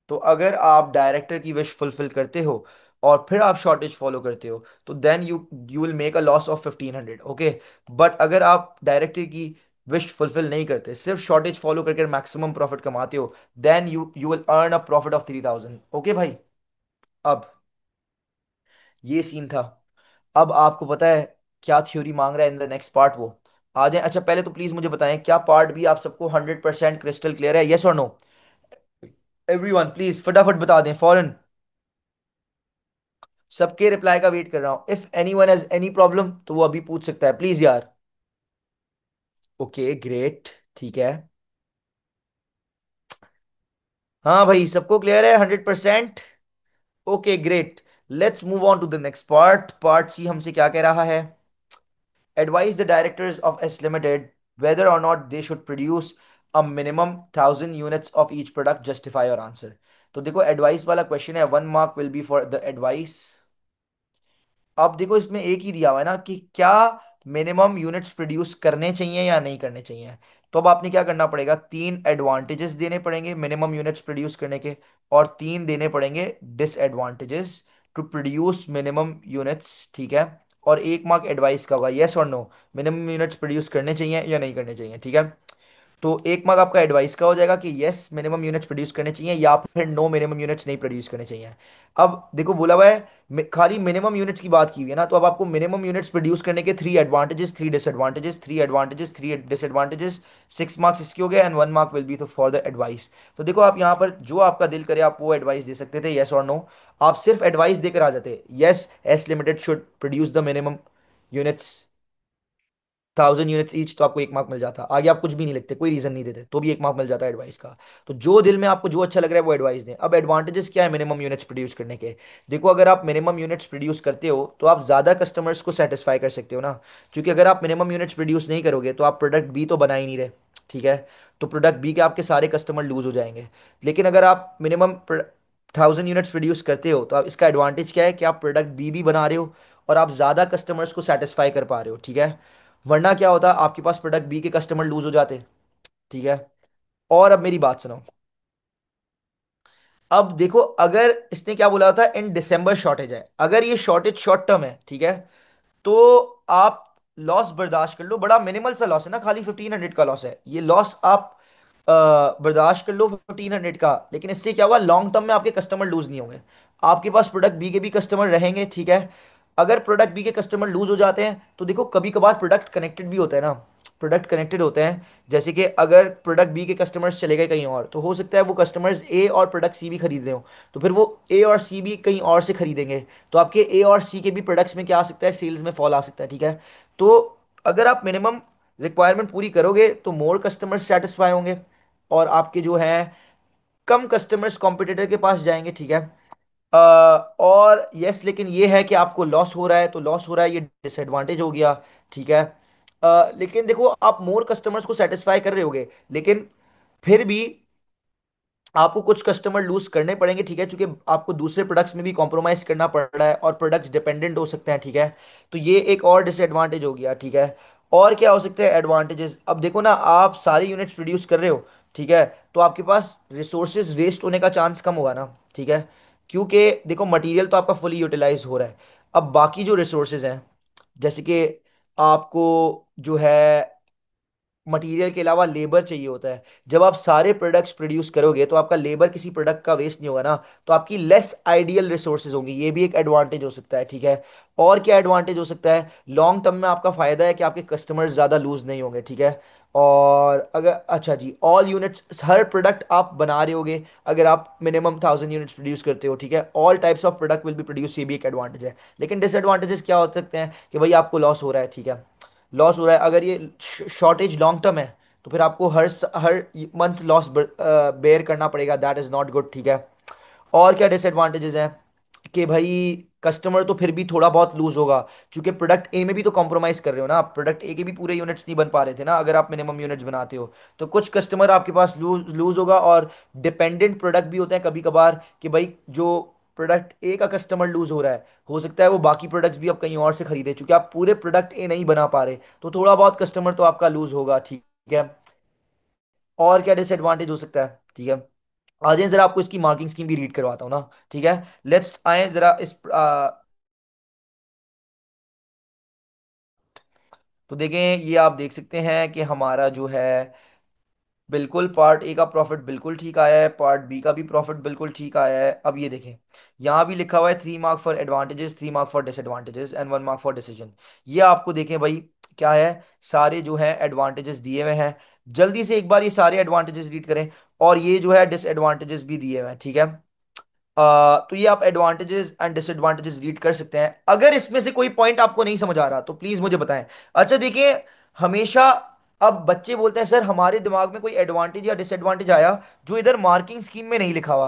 तो अगर आप डायरेक्टर की विश फुलफिल करते हो, और फिर आप शॉर्टेज फॉलो करते हो, तो then you will make a loss of 1,500, okay. But अगर आप डायरेक्टर की विश फुलफिल नहीं करते, सिर्फ शॉर्टेज फॉलो करके मैक्सिमम प्रॉफिट कमाते हो, then you will earn a profit of 3,000, okay भाई। अब ये सीन था। अब आपको पता है क्या थ्योरी मांग रहा है इन द नेक्स्ट पार्ट, वो आ जाए। अच्छा पहले तो प्लीज मुझे बताएं, क्या पार्ट भी आप सबको 100% क्रिस्टल क्लियर है, यस और नो। एवरीवन प्लीज फटाफट बता दें फौरन। सबके रिप्लाई का वेट कर रहा हूं। If any one has any problem तो वो अभी पूछ सकता है, प्लीज यार। ओके ग्रेट, ठीक है। हाँ भाई सबको क्लियर है 100%। Okay great, let's move on to the next part. Part C हमसे क्या कह रहा है, advise the directors of S Limited whether or not they should produce a minimum 1,000 units of each product, justify your answer। तो देखो advice वाला question है, 1 mark will be for the advice. अब देखो इसमें एक ही दिया हुआ है ना कि क्या मिनिमम यूनिट्स प्रोड्यूस करने चाहिए या नहीं करने चाहिए। तो अब आपने क्या करना पड़ेगा, 3 एडवांटेजेस देने पड़ेंगे मिनिमम यूनिट्स प्रोड्यूस करने के, और 3 देने पड़ेंगे disadvantages to produce minimum units, ठीक है। और 1 मार्क एडवाइस का होगा, यस और नो, मिनिमम यूनिट्स प्रोड्यूस करने चाहिए या नहीं करने चाहिए, ठीक है। तो एक मार्क आपका एडवाइस का हो जाएगा कि यस मिनिमम यूनिट्स प्रोड्यूस करने चाहिए, या फिर नो मिनिमम यूनिट्स नहीं प्रोड्यूस करने चाहिए। अब देखो बोला हुआ है खाली मिनिमम यूनिट्स की बात की हुई है ना, तो अब आपको मिनिमम यूनिट्स प्रोड्यूस करने के three advantages, three disadvantages, three advantages, three disadvantages, 6 marks इसके हो गए एंड 1 मार्क विल बी तो फॉर द एडवाइस। तो देखो आप यहाँ पर जो आपका दिल करे आप वो एडवाइस दे सकते थे, यस और नो। आप सिर्फ एडवाइस देकर आ जाते, yes S limited should produce the minimum units 1000 units each, तो आपको 1 मार्क मिल जाता। आगे आप कुछ भी नहीं लिखते, कोई रीजन नहीं देते, तो भी 1 मार्क मिल जाता है एडवाइस का। तो जो दिल में आपको जो अच्छा लग रहा है वो एडवाइस दें। अब एडवांटेजेस क्या है मिनिमम यूनिट्स प्रोड्यूस करने के? देखो अगर आप मिनिमम यूनिट्स प्रोड्यूस करते हो तो आप ज़्यादा कस्टमर्स को सेटिस्फाई कर सकते हो ना, क्योंकि अगर आप मिनिमम यूनिट्स प्रोड्यूस नहीं करोगे तो आप प्रोडक्ट बी तो बना ही नहीं रहे, ठीक है? तो प्रोडक्ट बी के आपके सारे कस्टमर लूज हो जाएंगे। लेकिन अगर आप मिनिमम 1000 यूनिट्स प्रोड्यूस करते हो तो आप इसका एडवांटेज क्या है कि आप प्रोडक्ट बी भी बना रहे हो और आप ज़्यादा कस्टमर्स को सेटिस्फाई कर पा रहे हो, ठीक है? वरना क्या होता, आपके पास प्रोडक्ट बी के कस्टमर लूज हो जाते, ठीक है? और अब मेरी बात सुनो। अब देखो अगर इसने क्या बोला था, इन दिसंबर शॉर्टेज है, अगर ये शॉर्टेज शॉर्ट टर्म है, ठीक है, तो आप लॉस बर्दाश्त कर लो। बड़ा मिनिमल सा लॉस है ना, खाली 1500 का लॉस है, ये लॉस आप बर्दाश्त कर लो 1500 का। लेकिन इससे क्या हुआ, लॉन्ग टर्म में आपके कस्टमर लूज नहीं होंगे, आपके पास प्रोडक्ट बी के भी कस्टमर रहेंगे, ठीक है? अगर प्रोडक्ट बी के कस्टमर लूज हो जाते हैं तो देखो कभी कभार प्रोडक्ट कनेक्टेड भी होता है ना, प्रोडक्ट कनेक्टेड होते हैं। जैसे कि अगर प्रोडक्ट बी के कस्टमर्स चले गए कहीं और, तो हो सकता है वो कस्टमर्स ए और प्रोडक्ट सी भी खरीद रहे हो, तो फिर वो ए और सी भी कहीं और से खरीदेंगे, तो आपके ए और सी के भी प्रोडक्ट्स में क्या आ सकता है, सेल्स में फॉल आ सकता है, ठीक है? तो अगर आप मिनिमम रिक्वायरमेंट पूरी करोगे तो मोर कस्टमर्स सेटिस्फाई होंगे और आपके जो हैं कम कस्टमर्स कॉम्पिटिटर के पास जाएंगे, ठीक है? और यस लेकिन ये है कि आपको लॉस हो रहा है, तो लॉस हो रहा है ये डिसएडवांटेज हो गया, ठीक है? लेकिन देखो आप मोर कस्टमर्स को सेटिस्फाई कर रहे होगे, लेकिन फिर भी आपको कुछ कस्टमर लूज करने पड़ेंगे, ठीक है, क्योंकि आपको दूसरे प्रोडक्ट्स में भी कॉम्प्रोमाइज करना पड़ रहा है और प्रोडक्ट्स डिपेंडेंट हो सकते हैं, ठीक है? तो ये एक और डिसएडवांटेज हो गया, ठीक है? और क्या हो सकते हैं एडवांटेजेस? अब देखो ना, आप सारी यूनिट्स प्रोड्यूस कर रहे हो, ठीक है, तो आपके पास रिसोर्सेज वेस्ट होने का चांस कम होगा ना, ठीक है? क्योंकि देखो मटेरियल तो आपका फुली यूटिलाइज हो रहा है। अब बाकी जो रिसोर्सेज हैं, जैसे कि आपको जो है मटेरियल के अलावा लेबर चाहिए होता है। जब आप सारे प्रोडक्ट्स प्रोड्यूस करोगे तो आपका लेबर किसी प्रोडक्ट का वेस्ट नहीं होगा ना, तो आपकी लेस आइडियल रिसोर्सेज होंगी, ये भी एक एडवांटेज हो सकता है, ठीक है? और क्या एडवांटेज हो सकता है, लॉन्ग टर्म में आपका फायदा है कि आपके कस्टमर्स ज़्यादा लूज नहीं होंगे, ठीक है? और अगर अच्छा जी, ऑल यूनिट्स, हर प्रोडक्ट आप बना रहे होगे, अगर आप मिनिमम 1000 यूनिट्स प्रोड्यूस करते हो, ठीक है, all types of product will be produce, ये भी एक एडवांटेज है। लेकिन डिसएडवांटेजेस क्या हो सकते हैं कि भाई आपको लॉस हो रहा है, ठीक है, लॉस हो रहा है। अगर ये शॉर्टेज लॉन्ग टर्म है तो फिर आपको हर मंथ लॉस बेयर करना पड़ेगा, दैट इज़ नॉट गुड, ठीक है? और क्या डिसएडवांटेजेस हैं कि भाई कस्टमर तो फिर भी थोड़ा बहुत लूज होगा, क्योंकि प्रोडक्ट ए में भी तो कॉम्प्रोमाइज कर रहे हो ना, आप प्रोडक्ट ए के भी पूरे यूनिट्स नहीं बन पा रहे थे ना अगर आप मिनिमम यूनिट्स बनाते हो, तो कुछ कस्टमर आपके पास लूज लूज होगा। और डिपेंडेंट प्रोडक्ट भी होते हैं कभी कभार कि भाई जो प्रोडक्ट ए का कस्टमर लूज हो रहा है, हो सकता है वो बाकी प्रोडक्ट्स भी आप कहीं और से खरीदे, क्योंकि आप पूरे प्रोडक्ट ए नहीं बना पा रहे, तो थोड़ा बहुत कस्टमर तो आपका लूज होगा, ठीक है? और क्या डिसएडवांटेज हो सकता है, ठीक है? आ जाए जरा, आपको इसकी मार्किंग स्कीम भी रीड करवाता हूँ ना, ठीक है? लेट्स आए जरा इस तो देखें, ये आप देख सकते हैं कि हमारा जो है बिल्कुल पार्ट ए का प्रॉफिट बिल्कुल ठीक आया है, पार्ट बी का भी प्रॉफिट बिल्कुल ठीक आया है। अब ये देखें, यहाँ भी लिखा हुआ है 3 mark for advantages, 3 mark for disadvantages and 1 mark for decision. ये आपको देखें भाई क्या है, सारे जो है एडवांटेजेस दिए हुए हैं। जल्दी से एक बार ये सारे एडवांटेजेस रीड करें, और ये जो है डिसएडवांटेजेस भी दिए हुए हैं, ठीक है? तो ये आप एडवांटेजेस एंड डिसएडवांटेजेस रीड कर सकते हैं। अगर इसमें से कोई पॉइंट आपको नहीं समझ आ रहा तो प्लीज मुझे बताएं। अच्छा देखिए, हमेशा अब बच्चे बोलते हैं सर हमारे दिमाग में कोई एडवांटेज या डिसएडवांटेज आया जो इधर मार्किंग स्कीम में नहीं लिखा हुआ,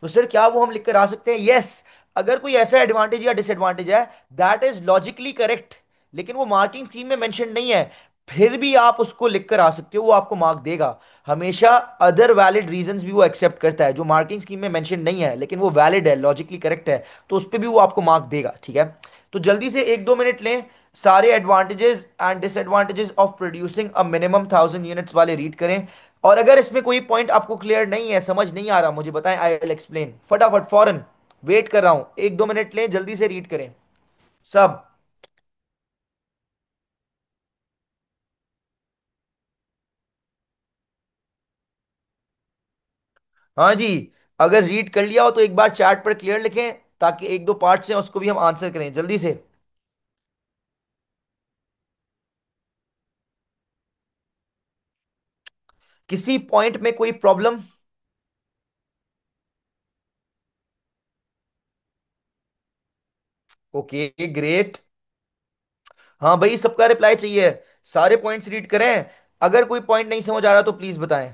तो सर क्या वो हम लिख कर आ सकते हैं? यस, अगर कोई ऐसा एडवांटेज या डिसएडवांटेज है दैट इज लॉजिकली करेक्ट, लेकिन वो मार्किंग स्कीम में मेंशन नहीं है, फिर भी आप उसको लिख कर आ सकते हो, वो आपको मार्क देगा। हमेशा अदर वैलिड रीजंस भी वो एक्सेप्ट करता है, जो मार्किंग स्कीम में मेंशन नहीं है लेकिन वो वैलिड है, लॉजिकली करेक्ट है, तो उस पर भी वो आपको मार्क देगा, ठीक है? तो जल्दी से 1-2 मिनट लें, सारे advantages and disadvantages of producing a minimum 1000 units वाले रीड करें। और अगर इसमें कोई पॉइंट आपको क्लियर नहीं है, समझ नहीं आ रहा, मुझे बताएं, आई विल एक्सप्लेन फटाफट फौरन। वेट कर रहा हूं, 1-2 मिनट लें, जल्दी से रीड करें सब। हाँ जी। अगर रीड कर लिया हो तो एक बार चैट पर क्लियर लिखें, ताकि एक दो पार्ट्स हैं उसको भी हम आंसर करें जल्दी से। किसी पॉइंट में कोई प्रॉब्लम? Okay great. हाँ भाई, सबका रिप्लाई चाहिए। सारे पॉइंट्स रीड करें। अगर कोई पॉइंट नहीं समझ आ रहा तो प्लीज बताएं।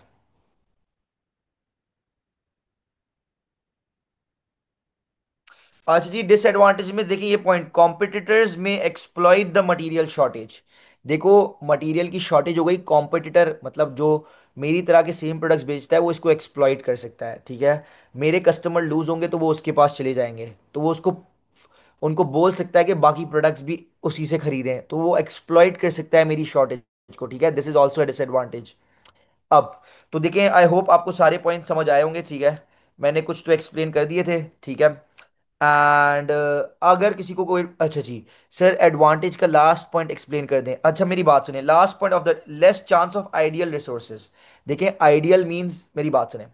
अच्छा जी, डिसएडवांटेज में देखिए ये पॉइंट, कॉम्पिटिटर्स में एक्सप्लॉइट द मटेरियल शॉर्टेज। देखो, मटेरियल की शॉर्टेज हो गई, कॉम्पिटिटर मतलब जो मेरी तरह के सेम प्रोडक्ट्स बेचता है वो इसको एक्सप्लॉइट कर सकता है, ठीक है। मेरे कस्टमर लूज होंगे तो वो उसके पास चले जाएंगे, तो वो उसको उनको बोल सकता है कि बाकी प्रोडक्ट्स भी उसी से खरीदें, तो वो एक्सप्लॉइट कर सकता है मेरी शॉर्टेज को, ठीक है। This is also a disadvantage. अब तो देखें, आई होप आपको सारे पॉइंट समझ आए होंगे, ठीक है। मैंने कुछ तो एक्सप्लेन कर दिए थे, ठीक है। एंड अगर किसी को कोई, अच्छा जी, सर एडवांटेज का लास्ट पॉइंट एक्सप्लेन कर दें। अच्छा मेरी बात सुने, last point of the less chance of ideal resources. देखें, आइडियल मींस, मेरी बात सुने,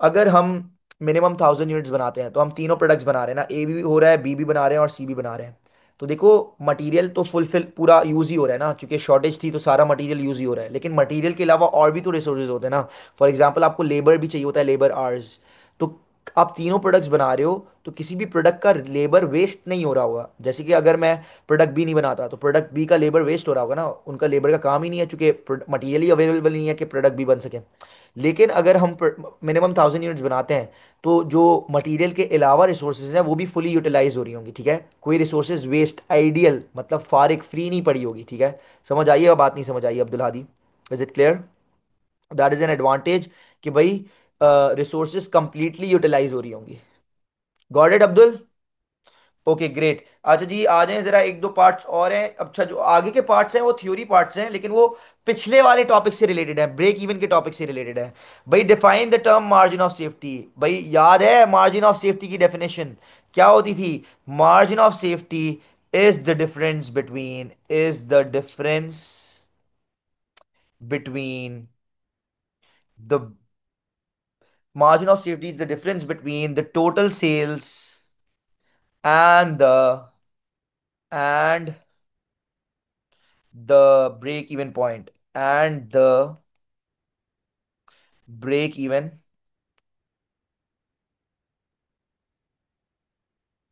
अगर हम मिनिमम 1000 यूनिट्स बनाते हैं तो हम तीनों प्रोडक्ट्स बना रहे हैं ना, ए भी हो रहा है, बी भी बना रहे हैं और सी भी बना रहे हैं। तो देखो, मटेरियल तो फुलफिल पूरा यूज ही हो रहा है ना, क्योंकि शॉर्टेज थी तो सारा मटेरियल यूज ही हो रहा है, लेकिन मटेरियल के अलावा और भी तो रिसोर्सेज होते हैं ना। फॉर एग्जांपल आपको लेबर भी चाहिए होता है, लेबर आवर्स। तो आप तीनों प्रोडक्ट्स बना रहे हो, तो किसी भी प्रोडक्ट का लेबर वेस्ट नहीं हो रहा होगा। जैसे कि अगर मैं प्रोडक्ट बी नहीं बनाता तो प्रोडक्ट बी का लेबर वेस्ट हो रहा होगा ना, उनका लेबर का काम ही नहीं है, चूंकि मटेरियल ही अवेलेबल नहीं है कि प्रोडक्ट बी बन सके। लेकिन अगर हम मिनिमम 1000 यूनिट्स बनाते हैं, तो जो मटेरियल के अलावा रिसोर्सेज हैं वो भी फुली यूटिलाइज हो रही होंगी, ठीक है। कोई रिसोर्सेज वेस्ट, आइडियल मतलब फारिग, फ्री नहीं पड़ी होगी, ठीक है। समझ आइए, अब बात नहीं समझ आई Abdul Hadi? Is it clear? That is an advantage कि भाई रिसोर्सेज कंप्लीटली यूटिलाइज हो रही होंगी। Got it Abdul? Okay great. अच्छा जी, आ जाएं जरा, एक दो पार्ट्स और हैं। अच्छा, जो आगे के पार्ट्स हैं वो थ्योरी पार्ट्स हैं, लेकिन वो पिछले वाले टॉपिक से रिलेटेड है, ब्रेक इवन के टॉपिक से रिलेटेड है। भाई define the term margin of safety. भाई याद है मार्जिन ऑफ सेफ्टी की डेफिनेशन क्या होती थी? Margin of safety is the difference between, is the difference between the, margin of safety is the difference between the total sales and and the break even point, and the break even,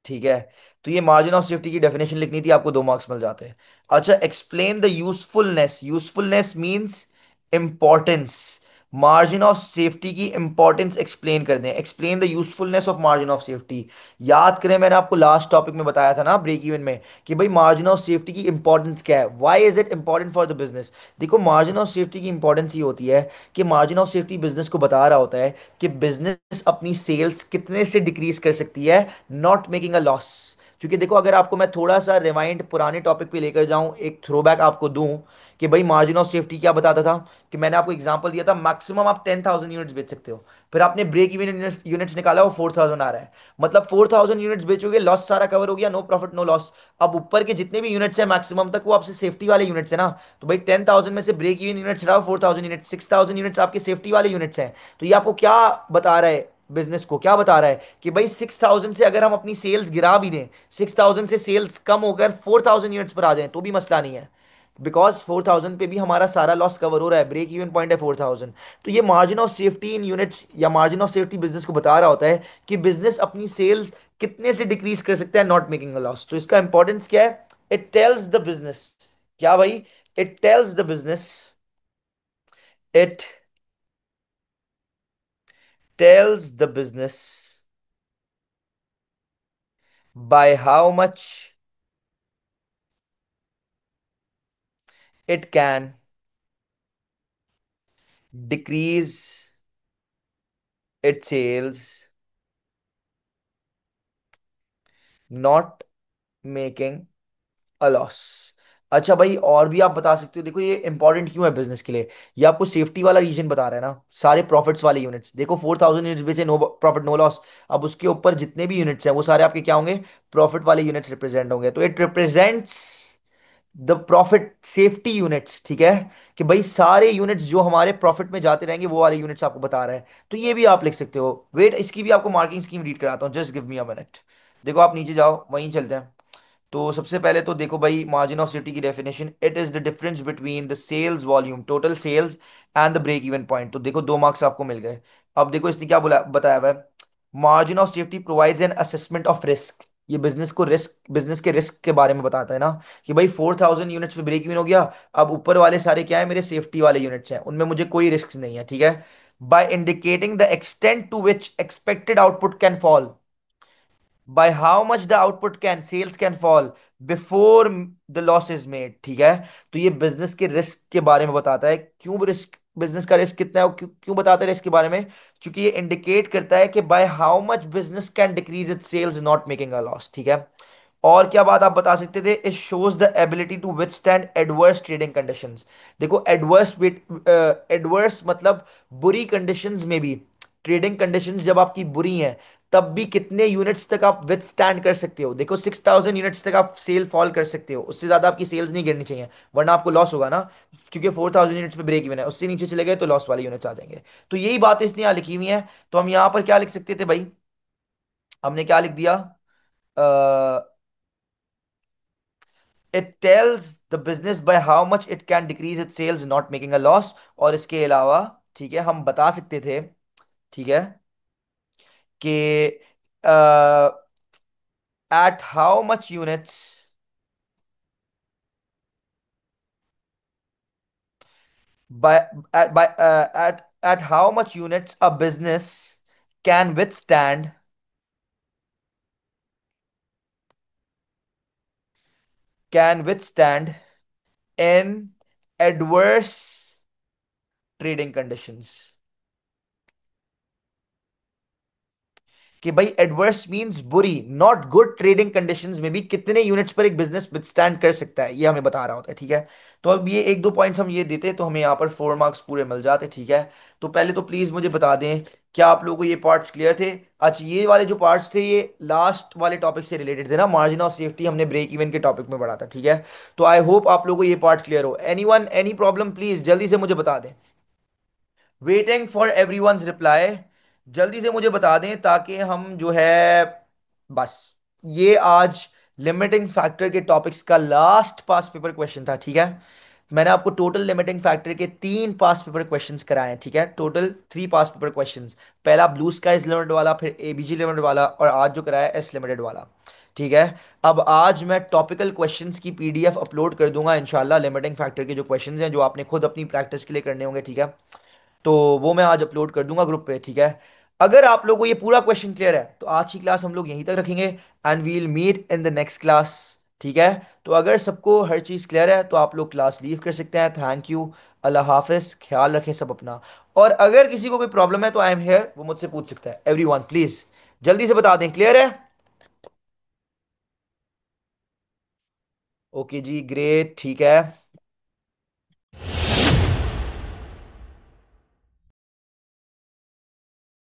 ठीक है। तो ये margin of safety की definition लिखनी थी, आपको 2 marks मिल जाते हैं। अच्छा, explain the usefulness. Usefulness means importance. Margin of safety की इंपॉर्टेंस एक्सप्लेन कर दें, explain the usefulness of margin of safety. याद करें, मैंने आपको लास्ट टॉपिक में बताया था ना ब्रेक इवन में, कि भाई मार्जिन ऑफ सेफ्टी की इंपॉर्टेंस क्या है, why is it important for the business. देखो, मार्जिन ऑफ सेफ्टी की इंपॉर्टेंस ये होती है कि मार्जिन ऑफ सेफ्टी बिजनेस को बता रहा होता है कि बिजनेस अपनी सेल्स कितने से डिक्रीज कर सकती है, नॉट मेकिंग अ लॉस। क्योंकि देखो, अगर आपको मैं थोड़ा सा रिवाइंड पुराने टॉपिक पे लेकर जाऊं, एक थ्रोबैक आपको दूं, कि भाई मार्जिन ऑफ सेफ्टी क्या बताता था, कि मैंने आपको एग्जांपल दिया था, मैक्सिमम आप 10,000 यूनिट्स बेच सकते हो। फिर आपने ब्रेक इवन यूनिट्स निकाला, वो 4,000 आ रहा है। मतलब 4,000 यूनिट्स बेचोगे, लॉस सारा कवर हो गया, नो प्रॉफिट नो लॉस। अब ऊपर के जितने भी यूनिट्स हैं मैक्सिमम तक, वो आपसे सेफ्टी वाले यूनिट्स है ना। तो भाई 10,000 में से ब्रेक इवन यूनिट्स रहा 4,000 यूनिट्स, 6,000 यूनिट्स आपके सेफ्टी वाले यूनिट्स हैं। तो ये आपको क्या बता रहा है, बिजनेस को क्या बता रहा है, कि भाई 6,000 से अगर हम अपनी सेल्स गिरा भी दें, 6,000 से सेल्स कम होकर 4,000 यूनिट्स पर आ जाएं, तो भी मसला नहीं है, बिकॉज 4,000 पे भी हमारा सारा लॉस कवर हो रहा है, ब्रेक इवन पॉइंट है 4,000। तो ये margin of safety in units या मार्जिन ऑफ सेफ्टी बिजनेस को बता रहा होता है कि बिजनेस अपनी सेल्स कितने से डिक्रीज कर सकता है, नॉट मेकिंग अ लॉस। तो इसका इंपॉर्टेंस क्या है? इट टेल्स द बिजनेस, क्या भाई? It tells the business, it tells the business by how much it can decrease its sales, not making a loss। अच्छा भाई, और भी आप बता सकते हो, देखो ये इंपॉर्टेंट क्यों है बिजनेस के लिए। ये आपको सेफ्टी वाला रीजन बता रहा है ना, सारे प्रॉफिट्स वाले यूनिट्स। देखो, 4,000 यूनिट्स बेचे, नो प्रॉफिट नो लॉस। अब उसके ऊपर जितने भी यूनिट्स हैं वो सारे आपके क्या होंगे? प्रॉफिट वाले यूनिट्स रिप्रेजेंट होंगे। तो it represents the profit safety units, ठीक है, कि भाई सारे यूनिट्स जो हमारे प्रॉफिट में जाते रहेंगे वो वाले यूनिट्स आपको बता रहा है। तो ये भी आप लिख सकते हो। वेट, इसकी भी आपको मार्किंग स्कीम रीड कराता हूँ, just give me a minute. देखो आप नीचे जाओ, वहीं चलते हैं। तो सबसे पहले तो देखो भाई, मार्जिन ऑफ सेफ्टी की definition, it is the difference between the sales volume, total sales, and the break even point. तो देखो 2 मार्क्स आपको मिल गए। अब देखो इसने क्या बोला, बताया हुआ है, margin of safety provides an assessment of risk. ये बिजनेस को रिस्क, बिजनेस के रिस्क के बारे में बताता है ना, कि भाई 4,000 यूनिट्स में ब्रेक इवन हो गया। अब ऊपर वाले सारे क्या है, मेरे सेफ्टी वाले यूनिट्स हैं, उनमें मुझे कोई रिस्क नहीं है, ठीक है। By indicating the extent to which expected output can fall, by how much the output can, sales can fall before the loss is made, ठीक है। तो ये बिजनेस के रिस्क के बारे में बताता है, क्यों रिस्क, बिजनेस का रिस्क कितना है, और क्यों क्यों बताता है रिस्क के बारे में, क्योंकि ये इंडिकेट करता है कि by how much business can decrease its sales not making a loss, ठीक है। और क्या बात आप बता सकते थे, it shows the ability to withstand adverse trading conditions. देखो एडवर्स, एडवर्स मतलब बुरी कंडीशंस में भी, ट्रेडिंग कंडीशंस जब आपकी बुरी हैं तब भी कितने यूनिट्स तक आप विथ स्टैंड कर सकते हो। देखो 6,000 यूनिट्स तक आप सेल फॉल कर सकते हो, उससे ज्यादा आपकी सेल्स नहीं गिरनी चाहिए, वरना आपको लॉस होगा ना, क्योंकि 4,000 यूनिट्स पे ब्रेक इवन है, उससे नीचे चले गए तो लॉस वाले यूनिट्स आ जाएंगे। तो यही बात इसने यहाँ लिखी हुई है। तो हम यहाँ पर क्या लिख सकते थे भाई, हमने क्या लिख दिया, it tells the business by how much it can decrease it sales not making a loss. और इसके अलावा, ठीक है, हम बता सकते थे, ठीक है, कि at how much units, by at how much units a business can withstand, can withstand in adverse trading conditions। कि भाई एडवर्स मींस बुरी, नॉट गुड ट्रेडिंग कंडीशंस में भी कितने यूनिट्स पर एक बिजनेस विथस्टैंड कर सकता है, ये हमें बता रहा होता है, ठीक है। तो अब ये 1-2 पॉइंट्स हम ये देते तो हमें यहाँ पर 4 मार्क्स पूरे मिल जाते, ठीक है। तो पहले तो प्लीज मुझे बता दें, क्या आप लोगों को ये पार्ट्स क्लियर थे? अच्छा, ये वाले जो पार्ट्स थे ये लास्ट वाले टॉपिक से रिलेटेड थे ना, मार्जिन ऑफ सेफ्टी हमने ब्रेक इवन के टॉपिक में पढ़ा था, ठीक है। तो आई होप आप लोगों को ये पार्ट क्लियर हो। एनीवन एनी प्रॉब्लम, प्लीज जल्दी से मुझे बता दें। वेटिंग फॉर एवरीवन्स रिप्लाई, जल्दी से मुझे बता दें ताकि हम जो है, बस, ये आज लिमिटिंग फैक्टर के टॉपिक्स का लास्ट पास पेपर क्वेश्चन था, ठीक है। मैंने आपको टोटल लिमिटिंग फैक्टर के 3 पास पेपर क्वेश्चंस कराए हैं, ठीक है, टोटल 3 पास पेपर क्वेश्चंस। पहला ब्लू स्काईज लिमिटेड वाला, फिर एबीजी लिमिटेड वाला, और आज जो कराया एस लिमिटेड वाला, ठीक है। अब आज मैं टॉपिकल क्वेश्चंस की पीडीएफ अपलोड कर दूंगा इंशाल्लाह, लिमिटिंग फैक्टर के जो क्वेश्चंस हैं जो आपने खुद अपनी प्रैक्टिस के लिए करने होंगे, ठीक है। तो वो मैं आज अपलोड कर दूंगा ग्रुप पे, ठीक है। अगर आप लोगों को ये पूरा क्वेश्चन क्लियर है तो आज की क्लास हम लोग यहीं तक रखेंगे, and we'll meet in the next class, ठीक है। तो अगर सबको हर चीज़ क्लियर है तो आप लोग क्लास लीव कर सकते हैं। थैंक यू, अल्लाह हाफिज, ख्याल रखें सब अपना। और अगर किसी को कोई प्रॉब्लम है तो आई एम हेयर, वो मुझसे पूछ सकता है। एवरीवन प्लीज जल्दी से बता दें, क्लियर है? ओके जी, ग्रेट, ठीक है।